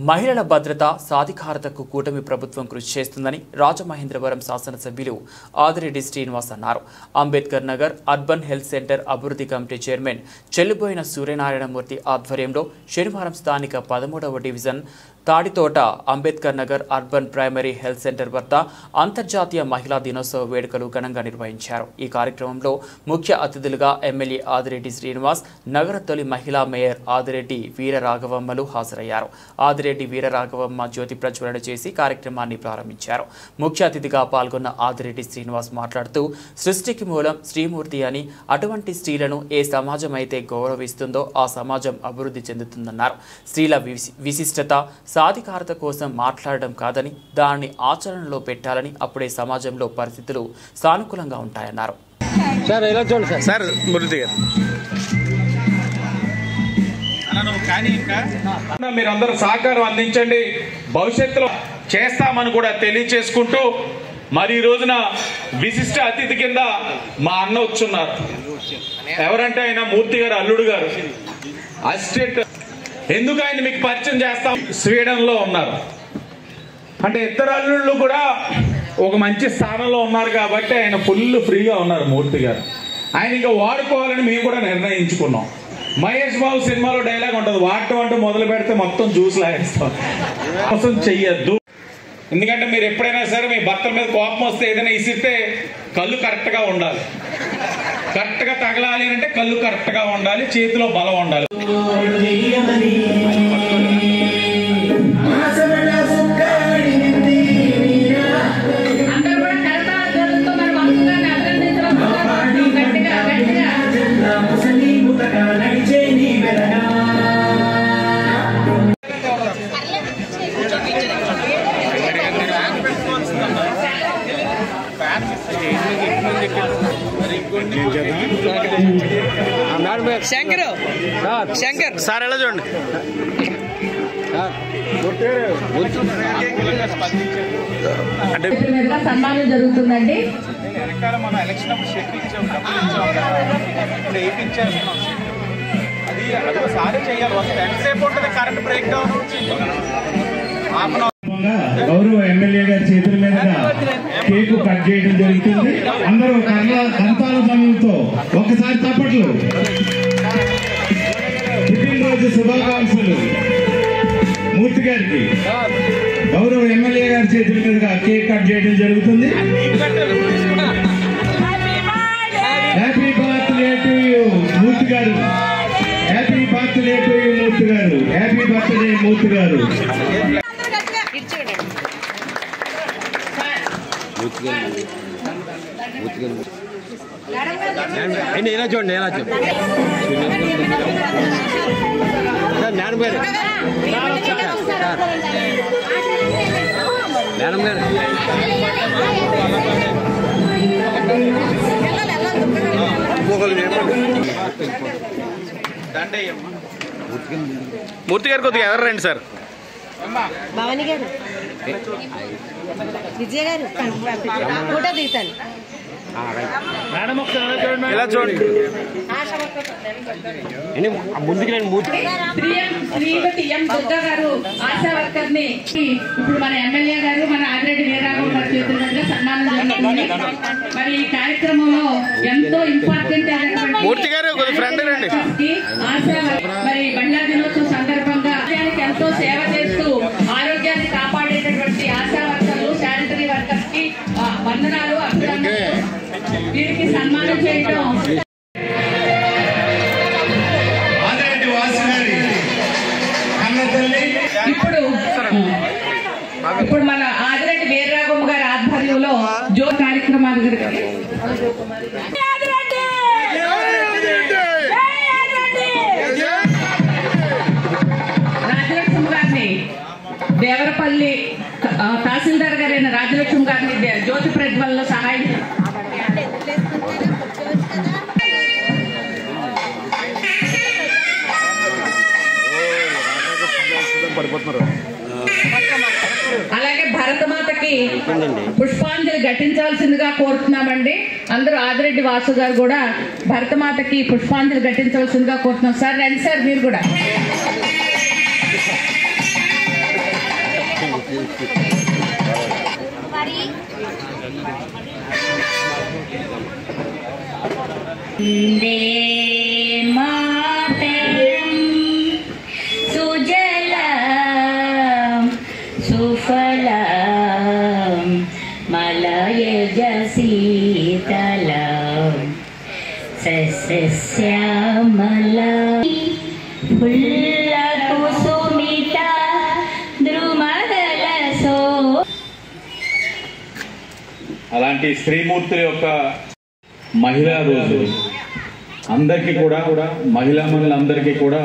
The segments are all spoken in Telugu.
మహిళల భద్రత సాధికారతకు కూటమి ప్రభుత్వం కృషి చేస్తుందని రాజమహేంద్రవరం శాసనసభ్యులు ఆదిరెడ్డి శ్రీనివాస్ అన్నారు. Ambedkar Nagar urban health centre అభివృద్ధి కమిటీ చైర్మన్ చెల్లుబోయిన సూర్యనారాయణమూర్తి ఆధ్వర్యంలో శనివారం స్థానిక 13వ division Taditota Ambedkar Nagar urban primary health centre వద్ద అంతర్జాతీయ మహిళా దినోత్సవ వేడుకలు ఘనంగా నిర్వహించారు. ఈ కార్యక్రమంలో ముఖ్య అతిథులుగా ఎమ్మెల్యే ఆదిరెడ్డి శ్రీనివాస్, నగర తొలి మహిళా మేయర్ ఆదిరెడ్డి వీరరాఘవమ్మలు హాజరయ్యారు. ఆదిరెడ్డి వీరరాఘవమ్మ జ్యోతి ప్రజ్వలన చేసి కార్యక్రమాన్ని ప్రారంభించారు. ముఖ్య అతిథిగా పాల్గొన్న ఆదిరెడ్డి శ్రీనివాస్ మాట్లాడుతూ, సృష్టికి మూలం శ్రీమూర్తి అని, అటువంటి స్త్రీలను ఏ సమాజం అయితే గౌరవిస్తుందో ఆ సమాజం అభివృద్ధి చెందుతుందన్నారు. స్త్రీల విశిష్టత సాధికారత కోసం మాట్లాడడం కాదని, దాన్ని ఆచరణలో పెట్టాలని, అప్పుడే సమాజంలో పరిస్థితులు సానుకూలంగా ఉంటాయన్నారు. మీరందరూ సహకారం అందించండి, భవిష్యత్తులో చేస్తామని కూడా తెలియచేసుకుంటూ, మరి ఈ రోజున విశిష్ట అతిథి కింద మా అన్న వచ్చున్నారు. ఎవరంటే ఆయన మూర్తి గారు అల్లుడు గారు, అసిస్టెంట్. ఎందుకు ఆయన మీకు పరిచయం చేస్తాం, స్వీడన్ లో ఉన్నారు. అంటే ఇద్దరు అల్లుళ్ళు కూడా ఒక మంచి స్థానంలో ఉన్నారు కాబట్టి ఆయన ఫుల్ ఫ్రీగా ఉన్నారు మూర్తి గారు. ఆయన ఇంకా వాడుకోవాలని మేము కూడా నిర్ణయించుకున్నాం. మహేష్ బాబు సినిమాలో డైలాగ్ ఉంటుంది, వాడటం మొదలు పెడితే మొత్తం జ్యూస్ లాగేస్తాం. మోసం చెయ్యొద్దు. ఎందుకంటే మీరు ఎప్పుడైనా సరే మీ భర్తల మీద కోపం వస్తే ఏదైనా ఇసిరితే కళ్ళు కరెక్ట్ గా ఉండాలి. కరెక్ట్ గా తగలాలి అంటే కళ్ళు కరెక్ట్ గా ఉండాలి, చేతిలో బలం ఉండాలి. శంకర్ సార్ ఎలా చూడండి. అంటే సన్మానం జరుగుతుందండి. మన ఎలక్షన్ అది సారీ చేయాలి. ఎంతసేపు ఉంటుంది కరెంట్ బ్రేక్ డౌన్. గౌరవ ఎమ్మెల్యే గారి చేతుల మీదుగా కేకు కట్ చేయడం జరుగుతుంది. అందరూ దంతాల ధ్వనులతో ఒకసారి తప్పట్లు. పుట్టినరోజు శుభాకాంక్షలు మూర్తి గారికి. గౌరవ ఎమ్మెల్యే గారి చేతుల మీదుగా కేక్ కట్ చేయడం జరుగుతుంది. హ్యాపీ బర్త్డే టు యూ మూర్తి గారు. హ్యాపీ బర్త్డే టు యూ మూర్తి గారు. హ్యాపీ బర్త్డే మూర్తి గారు. ఎలా చూడండి, ఎలా చూడండి మేడం గారు. మేడం గారు మూర్తి గారు కొద్దిగా ఎవరు రండి సార్. భవానీ గారు, విజయ్ గారు ఫోటో దిగుతాను. ఇలా చూడండి. ముందుకు శ్రీమతి ఎం దుర్గా గారు ఆశా వర్కర్ ని ఇప్పుడు మన ఎమ్మెల్యే గారు, మన ఆదిరెడ్డి వీరరాఘవ గారి చేతుల మీదుగా సన్మానం జరుగుతుంది. మరి ఈ కార్యక్రమంలో ఎంతో ఇంపార్టెంట్ మూర్తి గారు ఫ్రెండ్ రండి. ఆశా మరి మహిళా దినోత్సవం సందర్భంగా ఎంతో సేవ చేస్తూ ఆరోగ్యాన్ని కాపాడేటటువంటి ఆశా వర్కర్లు, శానిటరీ వర్కర్స్ కి వందనాలు, అభినందనలు. వీరికి సన్మానం చేయడం ఇప్పుడు మన ఆదిరెడ్డి వీరరాఘవమ్మ గారి ఆధ్వర్యంలో జో కార్యక్రమాలు రాజలక్ష్మి గారిని, దేవరపల్లి తహసీల్దార్ గారైన రాజలక్ష్మి గారిని జ్యోతి ప్రజ్వలలో సహాయం పడిపోతున్నారు. అలాగే భరతమాతకి పుష్పాంజలి ఘటించాల్సిందిగా కోరుతున్నామండి. అందరూ ఆదిరెడ్డి వాసు గారు కూడా భరతమాతకి పుష్పాంజలి ఘటించవలసిందిగా కోరుతున్నాం. సార్ రండి సార్, మీరు కూడా సుఫలం మలయజ శీతలం సస్యశ్యామలం ఫుల్ల కుసుమిత ద్రుమదలసో. అలాంటి స్త్రీమూర్తుల యొక్క మహిళా రోజు అందరికీ కూడా మహిళా మనులందరికీ కూడా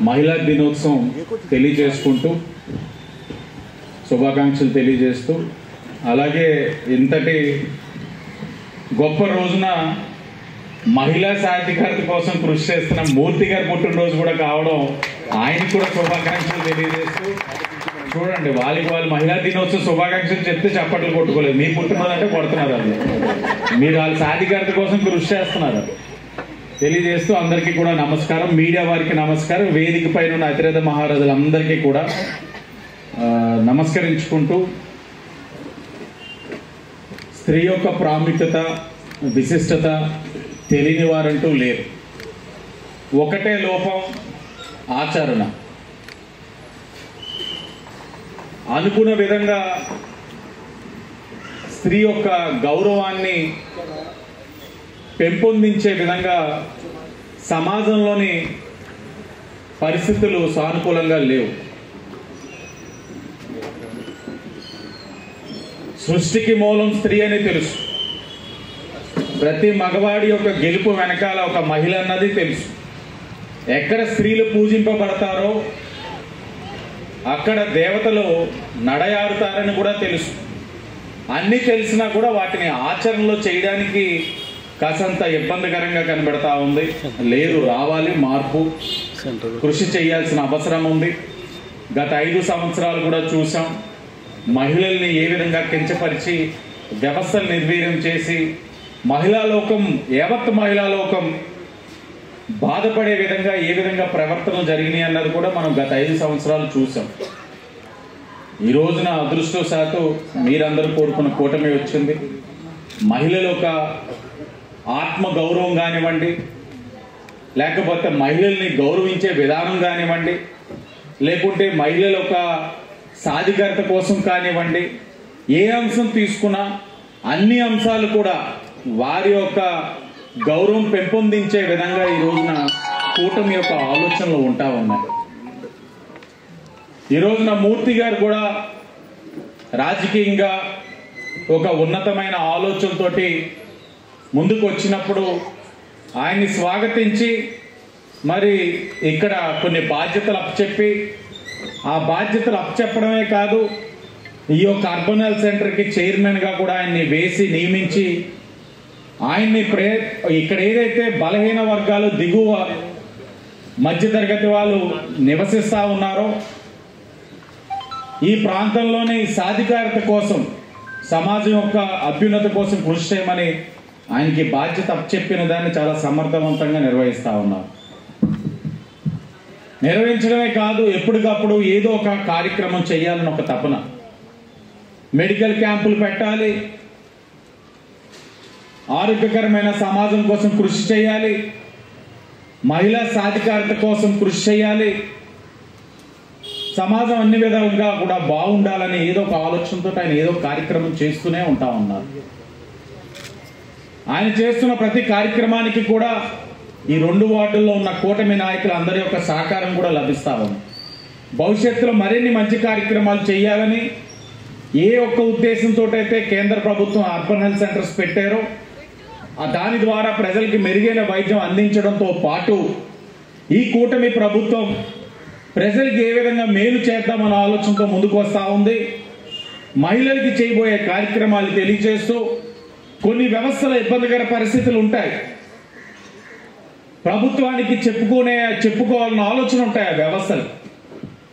మహిళా దినోత్సవం తెలియజేసుకుంటూ శుభాకాంక్షలు తెలియజేస్తూ, అలాగే ఇంతటి గొప్ప రోజున మహిళా సాధికారత కోసం కృషి చేస్తున్న మూర్తి గారి పుట్టినరోజు కూడా కావడం ఆయనకు కూడా శుభాకాంక్షలు తెలియజేస్తూ, చూడండి వాళ్ళకి వాళ్ళు మహిళా దినోత్సవ శుభాకాంక్షలు చెప్తే చప్పట్లు కొట్టుకోలేదు. మీ పుట్టినరోజు అంటే కొడుతున్నారు వాళ్ళు, మీరు వాళ్ళ సాధికారత కోసం కృషి చేస్తున్నారు తెలియజేస్తూ అందరికీ కూడా నమస్కారం. మీడియా వారికి నమస్కారం. వేదిక పైన ఉన్న అతిరథ మహారాజులందరికీ కూడా నమస్కరించుకుంటూ, స్త్రీ యొక్క ప్రాముఖ్యత విశిష్టత తెలియని వారంటూ లేరు. ఒకటే లోపం, ఆచరణ. అనుకున్న విధంగా స్త్రీ యొక్క గౌరవాన్ని పెంపొందించే విధంగా సమాజంలోని పరిస్థితులు సానుకూలంగా లేవు. సృష్టికి మూలం స్త్రీ అని తెలుసు. ప్రతి మగవాడి యొక్క గెలుపు వెనకాల ఒక మహిళ అన్నది తెలుసు. ఎక్కడ స్త్రీలు పూజింపబడతారో అక్కడ దేవతలు నడయారుతారని కూడా తెలుసు. అన్నీ తెలిసినా కూడా వాటిని ఆచరణలో చేయడానికి కాసంత ఇబ్బందికరంగా కనబడతా ఉంది. లేదు, రావాలి మార్పు, కృషి చేయాల్సిన అవసరం ఉంది. గత 5 సంవత్సరాలు కూడా చూసాం. మహిళల్ని ఏ విధంగా కించపరిచి వ్యవస్థలు నిర్వీర్యం చేసి మహిళా లోకం, యావత్ మహిళా లోకం బాధపడే విధంగా ఏ విధంగా ప్రవర్తనలు జరిగినాయి అన్నది కూడా మనం గత 5 సంవత్సరాలు చూసాం. ఈ రోజున అదృష్టవశాత్తు మీరందరూ కోరుకున్న కూటమి వచ్చింది. మహిళల యొక్క ఆత్మ గౌరవం కానివ్వండి, లేకపోతే మహిళల్ని గౌరవించే విధానం కానివ్వండి, లేకుంటే మహిళల యొక్క సాధికారత కోసం కానివ్వండి, ఏ అంశం తీసుకున్నా అన్ని అంశాలు కూడా వారి యొక్క గౌరవం పెంపొందించే విధంగా ఈ రోజున కూటమి యొక్క ఆలోచనలు ఉంటా ఉన్నాయి. ఈ రోజున మూర్తి గారు కూడా రాజకీయంగా ఒక ఉన్నతమైన ఆలోచనతోటి ముందుకు వచ్చినప్పుడు ఆయన్ని స్వాగతించి మరి ఇక్కడ కొన్ని బాధ్యతలు అప్పచెప్పి, ఆ బాధ్యతలు అప్పచెప్పడమే కాదు, ఈ యొక్క అర్బన్ హెల్త్ సెంటర్కి చైర్మన్గా కూడా ఆయన్ని వేసి నియమించి ఆయన్ని ఇక్కడ ఏదైతే బలహీన వర్గాలు, దిగువ మధ్యతరగతి వాళ్ళు నివసిస్తా ఉన్నారో ఈ ప్రాంతంలోని సాధికారత కోసం, సమాజం యొక్క అభ్యున్నతి కోసం కృషి చేయమని ఆయనకి బాధ్యత అప్పచెప్పిన దాన్ని చాలా సమర్థవంతంగా నిర్వహిస్తా ఉన్నారు. నిర్వహించడమే కాదు, ఎప్పటికప్పుడు ఏదో ఒక కార్యక్రమం చేయాలని ఒక తపన. మెడికల్ క్యాంపులు పెట్టాలి, ఆరోగ్యకరమైన సమాజం కోసం కృషి చేయాలి, మహిళా సాధికారత కోసం కృషి చేయాలి, సమాజం అన్ని విధాలుగా కూడా బాగుండాలని ఏదో ఒక ఆలోచనతో ఆయన ఏదో కార్యక్రమం చేస్తూనే ఉంటా ఉన్నారు. ఆయన చేస్తున్న ప్రతి కార్యక్రమానికి కూడా ఈ 2 వార్డుల్లో ఉన్న కూటమి నాయకులు అందరి యొక్క సహకారం కూడా లభిస్తా ఉంది. భవిష్యత్తులో మరిన్ని మంచి కార్యక్రమాలు చేయాలని ఏ ఒక్క ఉద్దేశంతో అయితే కేంద్ర ప్రభుత్వం అర్బన్ హెల్త్ సెంటర్స్ పెట్టారో దాని ద్వారా ప్రజలకి మెరుగైన వైద్యం అందించడంతో పాటు ఈ కూటమి ప్రభుత్వం ప్రజలకి ఏ విధంగా మేలు చేద్దామన్న ఆలోచనతో ముందుకు వస్తూ ఉంది. మహిళలకి చేయబోయే కార్యక్రమాలు తెలియజేస్తూ, కొన్ని వ్యవస్థల ఇబ్బందికర పరిస్థితులు ఉంటాయి, ప్రభుత్వానికి చెప్పుకోవాలన్న ఆలోచన ఉంటాయి ఆ వ్యవస్థలు.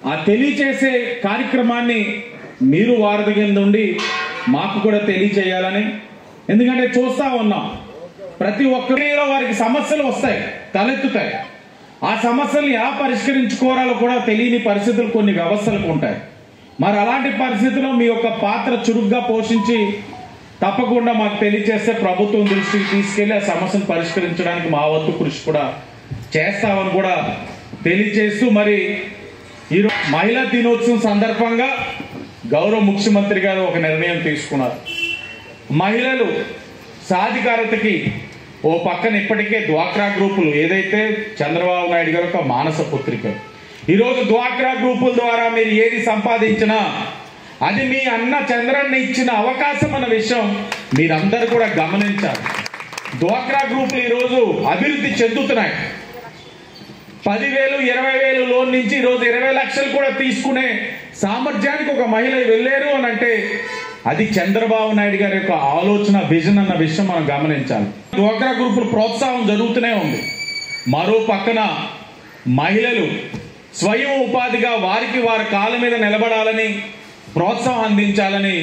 ఆ తెలియచేసే కార్యక్రమాన్ని మీరు వారి కింద ఉండి మాకు కూడా తెలియచేయాలని, ఎందుకంటే చూస్తా ఉన్నాం ప్రతి ఒక్కరిలో వారికి సమస్యలు వస్తాయి, తలెత్తుతాయి. ఆ సమస్యల్ని ఎలా పరిష్కరించుకోవాలో కూడా తెలియని పరిస్థితులు కొన్ని వ్యవస్థలకు ఉంటాయి. మరి అలాంటి పరిస్థితుల్లో మీ యొక్క పాత్ర చురుగ్గా పోషించి తప్పకుండా మాకు తెలియజేస్తే ప్రభుత్వం దృష్టికి తీసుకెళ్లి ఆ సమస్యను పరిష్కరించడానికి మా వంతు కృషి కూడా చేస్తామని కూడా తెలియజేస్తూ, మరి ఈరోజు మహిళా దినోత్సవం సందర్భంగా గౌరవ ముఖ్యమంత్రి గారు ఒక నిర్ణయం తీసుకున్నారు. మహిళలు సాధికారతకి ఓ పక్కన ఇప్పటికే డ్వాక్రా గ్రూపులు, ఏదైతే చంద్రబాబు నాయుడు గారు ఒక మానస పుత్రిక, ఈరోజు డ్వాక్రా గ్రూపుల ద్వారా మీరు ఏది సంపాదించినా అది మీ అన్న చంద్రన్న ఇచ్చిన అవకాశం అన్న విషయం మీరందరూ కూడా గమనించాలి. డ్వాక్రా గ్రూపులు ఈరోజు అభివృద్ధి చెందుతున్నాయి. 10,000, 20,000 లోన్ నుంచి ఈరోజు 20 లక్షలు కూడా తీసుకునే సామర్థ్యానికి ఒక మహిళ వెళ్ళారు అని అంటే అది చంద్రబాబు నాయుడు గారి యొక్క ఆలోచన, విజన్ అన్న విషయం మనం గమనించాలి. డ్వాక్రా గ్రూపుల ప్రోత్సాహం జరుగుతూనే ఉంది. మరో పక్కన మహిళలు స్వయం ఉపాధిగా వారికి వారి కాళ్ళ మీద నిలబడాలని, ప్రోత్సాహం అందించాలని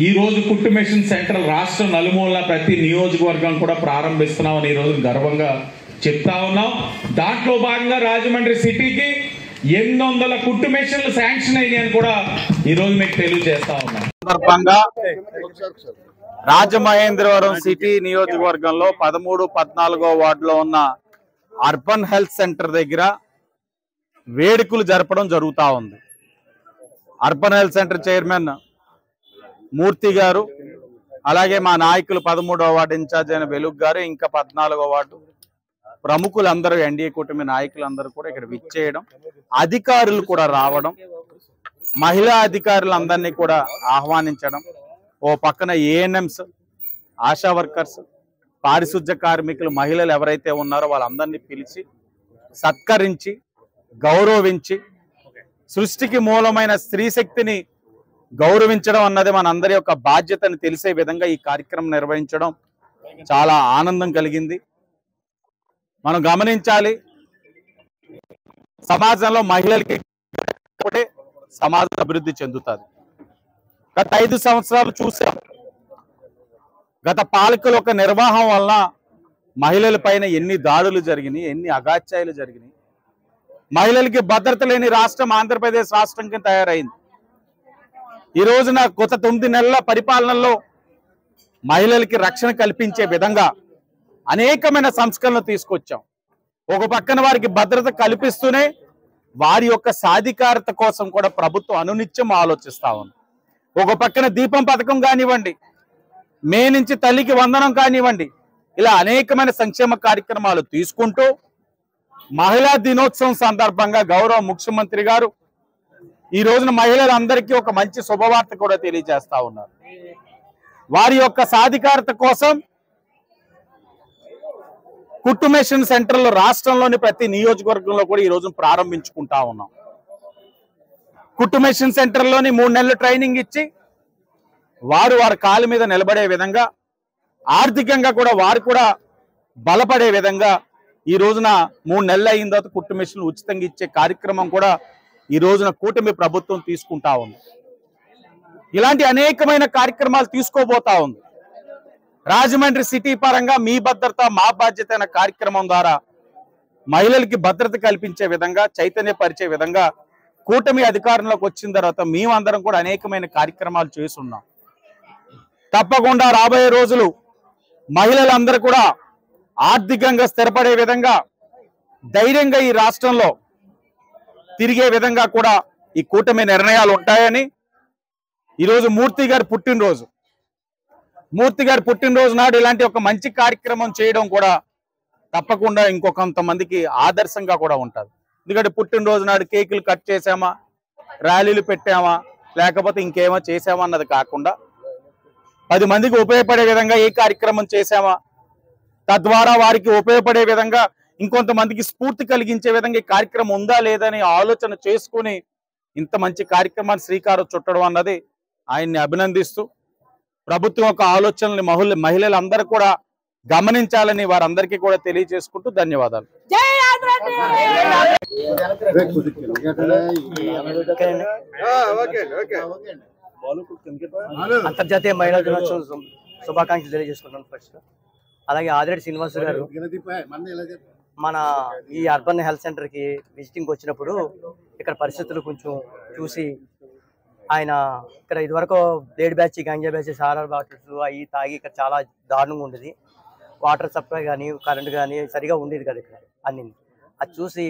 ఈరోజు కుట్టు మెషిన్ సెంటర్ రాష్ట్ర నలుమూలన ప్రతి నియోజకవర్గం కూడా ప్రారంభిస్తున్నామని ఈరోజు గర్వంగా చెప్తా ఉన్నాం. దాంట్లో భాగంగా రాజమండ్రి సిటీకి 800 కుట్టు మెషిన్లు శాంక్షన్ అయ్యాయని కూడా ఈరోజు మీకు తెలియజేస్తా ఉన్నాం. సందర్భంగా రాజమహేంద్రవరం సిటీ నియోజకవర్గంలో 13, 14వ వార్డులో ఉన్న అర్బన్ హెల్త్ సెంటర్ దగ్గర వేడుకలు జరపడం జరుగుతూ ఉంది. అర్బన్ హెల్త్ సెంటర్ చైర్మన్ మూర్తి గారు, అలాగే మా నాయకులు 13వ వార్డు ఇన్ఛార్జ్ అయిన వెలుగు గారు, ఇంకా 14వ వార్డు ప్రముఖులందరూ, ఎన్డీఏ కూటమి నాయకులందరూ కూడా ఇక్కడ విచ్చేయడం, అధికారులు కూడా రావడం, మహిళా అధికారులందరినీ కూడా ఆహ్వానించడం, ఓ పక్కన ఏఎన్ఎంస్, ఆశా వర్కర్స్, పారిశుద్ధ్య కార్మికులు, మహిళలు ఎవరైతే ఉన్నారో వాళ్ళందరినీ పిలిచి సత్కరించి గౌరవించి సృష్టికి మూలమైన స్త్రీ శక్తిని గౌరవించడం అన్నది మనందరి యొక్క బాధ్యతని తెలిసే విధంగా ఈ కార్యక్రమం నిర్వహించడం చాలా ఆనందం కలిగింది. మనం గమనించాలి, సమాజంలో మహిళలకి సమాజం అభివృద్ధి చెందుతుంది. గత 5 సంవత్సరాలు చూసాం, గత పాలకుల యొక్క నిర్వాహం వలన మహిళల పైన ఎన్ని దాడులు జరిగినాయి, ఎన్ని అగాత్యాలు జరిగినాయి. మహిళలకి భద్రత లేని రాష్ట్రం ఆంధ్రప్రదేశ్ రాష్ట్రం కింద తయారైంది. ఈ రోజున గత 9 నెలల పరిపాలనలో మహిళలకి రక్షణ కల్పించే విధంగా అనేకమైన సంస్కరణలు తీసుకొచ్చాం. ఒక పక్కన వారికి భద్రత కల్పిస్తూనే వారి యొక్క సాధికారత కోసం కూడా ప్రభుత్వం అనునిత్యం ఆలోచిస్తా ఉంది. ఒక పక్కన దీపం పథకం కానివ్వండి, మే నుంచి తల్లికి వందనం కానివ్వండి, ఇలా అనేకమైన సంక్షేమ కార్యక్రమాలు తీసుకుంటూ మహిళా దినోత్సవం సందర్భంగా గౌరవ ముఖ్యమంత్రి గారు ఈ రోజున మహిళలందరికీ ఒక మంచి శుభవార్త కూడా తెలియజేస్తా ఉన్నారు. వారి యొక్క సాధికారత కోసం కుట్టు మెషిన్ సెంటర్లు రాష్ట్రంలోని ప్రతి నియోజకవర్గంలో కూడా ఈ రోజు ప్రారంభించుకుంటా ఉన్నాం. కుట్టు మెషిన్ సెంటర్లోని 3 నెలలు ట్రైనింగ్ ఇచ్చి వారి కాళ్ళ మీద నిలబడే విధంగా, ఆర్థికంగా కూడా వారు కూడా బలపడే విధంగా ఈ రోజున 3 నెలలు అయిన తర్వాత కుట్టు మెషిన్లు ఉచితంగా ఇచ్చే కార్యక్రమం కూడా ఈ రోజున కూటమి ప్రభుత్వం తీసుకుంటా ఉంది. ఇలాంటి అనేకమైన కార్యక్రమాలు తీసుకోబోతా ఉంది. రాజమండ్రి సిటీ పరంగా మీ భద్రత మా బాధ్యత అనే కార్యక్రమం ద్వారా మహిళలకి భద్రత కల్పించే విధంగా, చైతన్యపరిచే విధంగా కూటమి అధికారంలోకి వచ్చిన తర్వాత మేమందరం కూడా అనేకమైన కార్యక్రమాలు చేస్తున్నాం. తప్పకుండా రాబోయే రోజులు మహిళలందరూ కూడా ఆర్థికంగా స్థిరపడే విధంగా, ధైర్యంగా ఈ రాష్ట్రంలో తిరిగే విధంగా కూడా ఈ కూటమి నిర్ణయాలు ఉంటాయని, ఈరోజు మూర్తి గారి పుట్టినరోజు నాడు ఇలాంటి ఒక మంచి కార్యక్రమం చేయడం కూడా తప్పకుండా ఇంకొంతమందికి ఆదర్శంగా కూడా ఉంటుంది. ఎందుకంటే పుట్టినరోజు నాడు కేకులు కట్ చేసామా, ర్యాలీలు పెట్టామా, లేకపోతే ఇంకేమో చేసామా అన్నది కాకుండా 10 మందికి ఉపయోగపడే విధంగా ఏ కార్యక్రమం చేసామా, తద్వారా వారికి ఉపయోగపడే విధంగా, ఇంకొంతమందికి స్ఫూర్తి కలిగించే విధంగా ఈ కార్యక్రమం ఉందా లేదని ఆలోచన చేసుకుని ఇంత మంచి కార్యక్రమాన్ని శ్రీకారం చుట్టడం అన్నది ఆయన్ని అభినందిస్తూ, ప్రభుత్వం యొక్క ఆలోచనల్ని మహిళలందరూ కూడా గమనించాలని వారందరికీ కూడా తెలియజేసుకుంటూ ధన్యవాదాలు. అంతర్జాతీయ మహిళా దినోత్సవం శుభాకాంక్షలు తెలియజేసుకుంటాను. ఫస్ట్ అలాగే ఆదిరెడ్డి శ్రీనివాస్ గారు మన ఈ అర్బన్ హెల్త్ సెంటర్కి విజిటింగ్ వచ్చినప్పుడు ఇక్కడ పరిస్థితులు కొంచెం చూసి ఆయన ఇక్కడ ఇదివరకు బ్లేడ్ బ్యాచ్, గంజా బ్యాచ్, సారా బాటిల్స్ అవి తాగి ఇక్కడ చాలా దారుణంగా ఉండేది. వాటర్ సప్లై కానీ కరెంట్ కానీ సరిగా ఉండేది కదా ఇక్కడ అన్ని. అది చూసి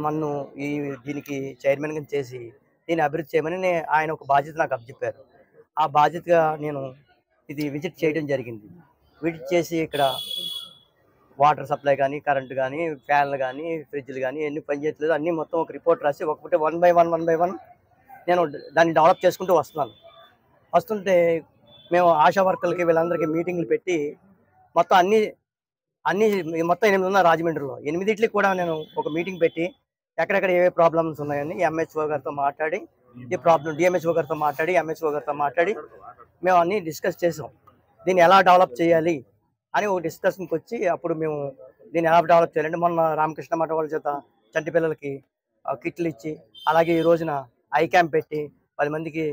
నన్ను దీనికి చైర్మన్గా చేసి దీన్ని అభివృద్ధి చేయమని ఆయన ఒక బాధ్యత నాకు అప్పచెప్పారు. ఆ బాధ్యతగా నేను ఇది విజిట్ చేయడం జరిగింది. విజిట్ చేసి ఇక్కడ వాటర్ సప్లై కానీ కరెంటు కానీ ఫ్యాన్లు కానీ ఫ్రిడ్జ్లు కానీ ఎన్ని పనిచేయట్లేదు అన్నీ మొత్తం ఒక రిపోర్ట్ రాసి ఒక్కొక్కటి 1 by 1 నేను దాన్ని డెవలప్ చేసుకుంటూ వస్తుంటే మేము ఆశా వర్కర్లకి వీళ్ళందరికీ మీటింగ్లు పెట్టి మొత్తం అన్ని మొత్తం 8 ఉన్నాయి రాజమండ్రిలో. 8 కూడా నేను ఒక మీటింగ్ పెట్టి ఎక్కడెక్కడ ఏ ప్రాబ్లమ్స్ ఉన్నాయని ఎంహెచ్ఓ గారితో మాట్లాడి ఈ ప్రాబ్లం డిఎంహెచ్ఓ గారితో మాట్లాడి ఎంహెచ్ఓ గారితో మాట్లాడి మేము అన్నీ డిస్కస్ చేసాం. దీన్ని ఎలా డెవలప్ చేయాలి అని ఒక డిస్కషన్కి వచ్చి అప్పుడు మేము దీన్ని ఎలా డెవలప్ చేయాలంటే మొన్న రామకృష్ణ మఠ వాళ్ళ చేత చంటి పిల్లలకి కిట్లు ఇచ్చి అలాగే ఈ రోజున ఐ క్యాంప్ పెట్టి 10 మందికి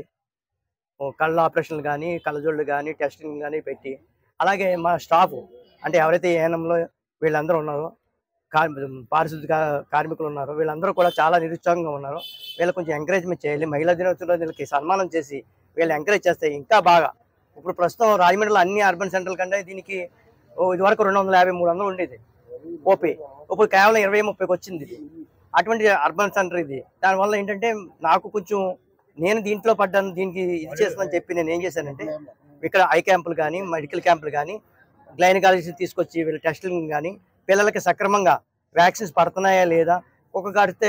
కళ్ళ ఆపరేషన్లు కానీ కళ్ళజోళ్ళు కానీ టెస్టింగ్ కానీ పెట్టి అలాగే మా స్టాఫ్ అంటే ఎవరైతే ఏఎన్ఎంలో వీళ్ళందరూ ఉన్నారో పారిశుద్ధ కార్మికులు ఉన్నారో వీళ్ళందరూ కూడా చాలా నిరుత్సాహంగా ఉన్నారు. వీళ్ళకి కొంచెం ఎంకరేజ్మెంట్ చేయాలి. మహిళా దినోత్సవంలో వీళ్ళకి సన్మానం చేసి వీళ్ళు ఎంకరేజ్ చేస్తే ఇంకా బాగా. ఇప్పుడు ప్రస్తుతం రాజమండ్రిలో అన్ని అర్బన్ సెంటర్ల కంటే దీనికి ఇదివరకు 250-300 ఉండేది ఓపీ, ఇప్పుడు కేవలం 20-30కి వచ్చింది. అటువంటి అర్బన్ సెంటర్ ఇది. దానివల్ల ఏంటంటే నాకు కొంచెం నేను దీంట్లో పడ్డాను, దీనికి ఇది చేస్తానని చెప్పి నేను ఏం చేశానంటే ఇక్కడ ఐ క్యాంపులు కానీ మెడికల్ క్యాంపులు కానీ గైనకాలజిస్ట్ తీసుకొచ్చి వీళ్ళ టెస్టింగ్ కానీ పిల్లలకి సక్రమంగా వ్యాక్సిన్స్ పడుతున్నాయా లేదా, ఒక కడితే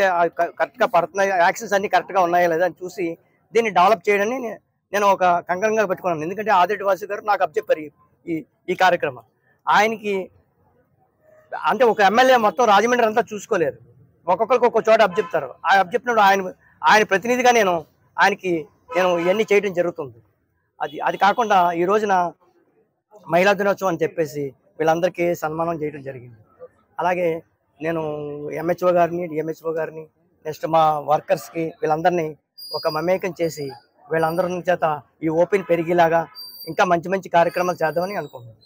కరెక్ట్గా పడుతున్నాయా, వ్యాక్సిన్స్ అన్ని కరెక్ట్గా ఉన్నాయా లేదా అని చూసి దీన్ని డెవలప్ చేయడాన్ని నేను ఒక కంకణంగా పెట్టుకున్నాను. ఎందుకంటే ఆదిరెడ్డి వాసు గారు నాకు అప్పచెప్పారు ఈ కార్యక్రమం. ఆయనకి అంటే ఒక ఎమ్మెల్యే మొత్తం రాజమండ్రి అంతా చూసుకోలేరు, ఒక్కొక్కరికి ఒక్కొక్క చోట అప్పచెప్తారు. ఆ అప్పచెప్పినప్పుడు ఆయన ప్రతినిధిగా నేను ఇవన్నీ చేయడం జరుగుతుంది. అది కాకుండా ఈ రోజున మహిళా దినోత్సవం అని చెప్పేసి వీళ్ళందరికీ సన్మానం చేయడం జరిగింది. అలాగే నేను ఎంహెచ్ఓ గారిని డిఎంహెచ్ఓ గారిని నెక్స్ట్ మా వర్కర్స్కి వీళ్ళందరినీ ఒక మమేకం చేసి వీళ్ళందరి చేత ఈ ఓపెన్ పెరిగేలాగా ఇంకా మంచి మంచి కార్యక్రమాలు చేద్దామని అనుకుంటున్నాను.